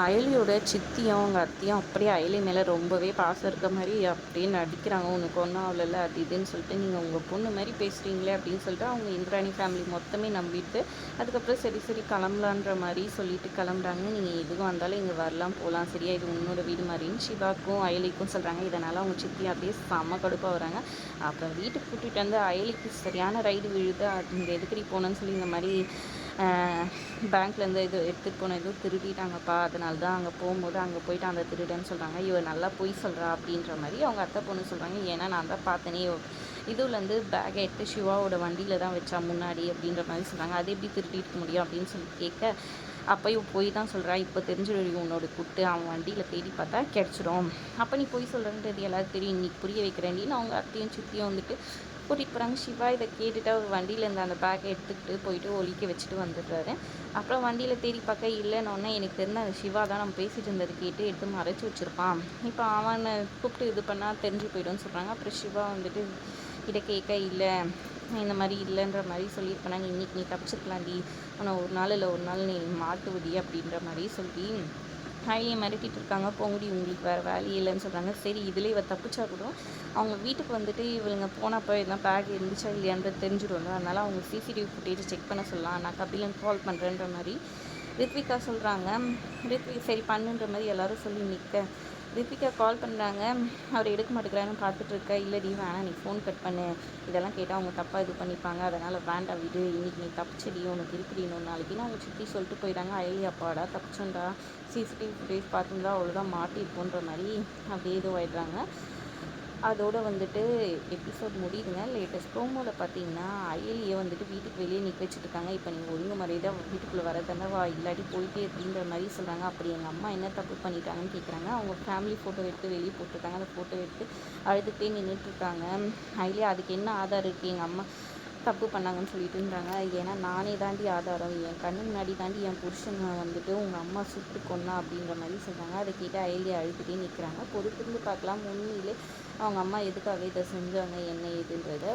அயலியோட சித்தியும் அவங்க அத்தையும் அப்படியே அயலி மேலே ரொம்பவே பாசம் இருக்க மாதிரி அப்படியே நடிக்கிறாங்க. உனக்கு ஒன்றும் ஆகலைல்ல அது இதுன்னு சொல்லிட்டு நீங்கள் உங்கள் பொண்ணு மாதிரி பேசுகிறீங்களே அப்படின்னு சொல்லிட்டு அவங்க இந்திராணி ஃபேமிலி மொத்தமே நம்பிட்டு அதுக்கப்புறம் சரி சரி கிளம்பலான்ற மாதிரி சொல்லிட்டு கிளம்புறாங்க. நீங்கள் எதுவும் வந்தாலும் இங்கே வரலாம் போகலாம் சரியா, இது உன்னோட வீடு மாதிரின்னு சிவாக்கும் அயலிக்கும் சொல்கிறாங்க. இதனால் அவங்க சித்தி அப்படியே செம்ம கடுப்பாக வராங்க. அப்புறம் வீட்டுக்கு கூட்டிகிட்டு வந்து அயலிக்கு சரியான ரைடு விழுது. அது இங்கே எதுக்கடி போனோன்னு சொல்லி இந்த மாதிரி பேங்க்லேருந்து இது எடுத்துகிட்டு போன எதுவும் திருடிட்டாங்கப்பா, அதனால தான் அங்கே போகும்போது அங்கே போயிட்டு அந்த திருடன்னு சொல்கிறாங்க. இவர் நல்லா பொய் சொல்கிறா அப்படின்ற மாதிரி அவங்க அத்தை பொண்ணு சொல்கிறாங்க. ஏன்னா நான் தான் பார்த்தேனே இதுலேருந்து பேக்கை எடுத்து சிவாவோட வண்டியில் தான் வச்சா முன்னாடி அப்படின்ற மாதிரி சொல்கிறாங்க. அது எப்படி திருடிட்டு முடியும் அப்படின்னு சொல்லி கேட்க அப்போயும் போய் தான் சொல்கிறா. இப்போ தெரிஞ்சிடும் உன்னோட குட்டு, அவன் வண்டியில் தேடி பார்த்தா கிடச்சிடும். அப்போ நீ போய் சொல்கிறன்றது எல்லாரும் தெரியும், இன்னைக்கு புரிய வைக்கிறேன்னு அவங்க அத்தையும் சித்தியும் வந்துட்டு கூட்டிகிட்டு போகிறாங்க. சிவா இதை கேட்டுட்டு அவர் வண்டியில் இருந்த அந்த பேக்கை எடுத்துக்கிட்டு போயிட்டு ஒலிக்க வச்சுட்டு வந்துடுறாரு. அப்புறம் வண்டியில் தேடி பார்க்க இல்லைன்னொன்னே எனக்கு தெரிஞ்ச அந்த சிவா தான் நம்ம பேசிகிட்டு இருந்தது கேட்டு எடுத்து மறைச்சி வச்சுருப்பான். இப்போ அவனை கூப்பிட்டு இது பண்ணால் தெரிஞ்சு போய்டும்னு சொல்கிறாங்க. அப்புறம் சிவா வந்துட்டு இதை கேட்க இல்லை இந்த மாதிரி இல்லைன்ற மாதிரி சொல்லியிருப்பாங்க. இன்றைக்கி நீ தப்பிச்சிருக்கலாம்டி, ஆனால் ஒரு நாள் இல்லை ஒரு நாள் நீ மாட்டுவடி அப்படின்ற மாதிரி சொல்லி ஹைலியை மிரட்டிட்டு இருக்காங்க. போங்கடி உங்களுக்கு வேறு வேலையே இல்லைன்னு சொல்கிறாங்க. சரி இதில் இவ தப்பிச்சா கூட அவங்க வீட்டுக்கு வந்துட்டு இவங்க போனப்போ எல்லாம் பேக் இருந்துச்சா இல்லையான்றது தெரிஞ்சிடும்ல, அதனால் அவங்க சிசிடிவி ஃபுட்டேஜ் செக் பண்ண சொல்லலாம். நான் கபிலன் கால் பண்ணுறேன்ற மாதிரி ரித்விகா சொல்கிறாங்க. சரி பண்ணுன்ற மாதிரி எல்லோரும் சொல்லி நிற்க ரித்விகா கால் பண்ணுறாங்க. அவர் எடுக்க மாட்டேங்கிறான்னு பார்த்துட்டு இருக்க. இல்லைடி வேணாம் நீ ஃபோன் கட் பண்ணு, இதெல்லாம் கேட்டால் அவங்க தப்பாக இது பண்ணிப்பாங்க, அதனால் வேண்டாம் விடு, இன்றைக்கி நீ தப்பிச்சடி உனக்கு இருக்குடி இன்னொரு நாளைக்குன்னு அவங்க சித்தி சொல்லிட்டு போயிட்டாங்க. அயலி அப்பாடா தப்பிச்சோண்டா, சிசிடிவி ஃபுட்டேஜ் பார்த்துருந்தா அவ்வளோதான் மாட்டிருப்போன்ற மாதிரி அப்படியே இதுவாகிடுறாங்க. அதோடு வந்துட்டு எபிசோட் முடியுதுங்க. லேட்டஸ்ட் ப்ரோமோவில் பார்த்தீங்கன்னா அயலியை வந்துட்டு வீட்டுக்கு வெளியே நிற்க வச்சுட்ருக்காங்க. இப்போ நீங்கள் ஒழுங்கு முறையாக வீட்டுக்குள்ளே வரதானே வா, இல்லாட்டி போயிட்டே அப்படின்ற மாதிரி சொல்கிறாங்க. அப்படி எங்கள் அம்மா என்ன தப்பு பண்ணிட்டாங்கன்னு கேட்குறாங்க. அவங்க ஃபேமிலி ஃபோட்டோ எடுத்து வெளியே போட்டிருக்காங்க. அந்த ஃபோட்டோ எடுத்து அழுதுகிட்டே நின்றுட்டுருக்காங்க. அயலியா அதுக்கு என்ன ஆதாரம் இருக்குது எங்கள் அம்மா தப்பு பண்ணாங்கன்னு சொல்லிட்டுன்றாங்க. ஏன்னா நானே தாண்டி ஆதாரம், என் கண்ணு முன்னாடி தாண்டி என் புருஷனை வந்துட்டு உங்கள் அம்மா சுட்டு கொன்னா அப்படின்ற மாதிரி சொல்கிறாங்க. அதை கேட்டு அயலியை அழுதுகிட்டே நிற்கிறாங்க. பொறுத்திருந்து பார்க்கலாம் உண்மையிலே அவங்க அம்மா எதுக்காக இதை செஞ்சாங்க என்ன ஏதுன்றத.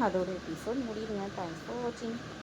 அதோட எபிசோட் முடியுதுங்க. தேங்க்ஸ் ஃபார் வாட்சிங்.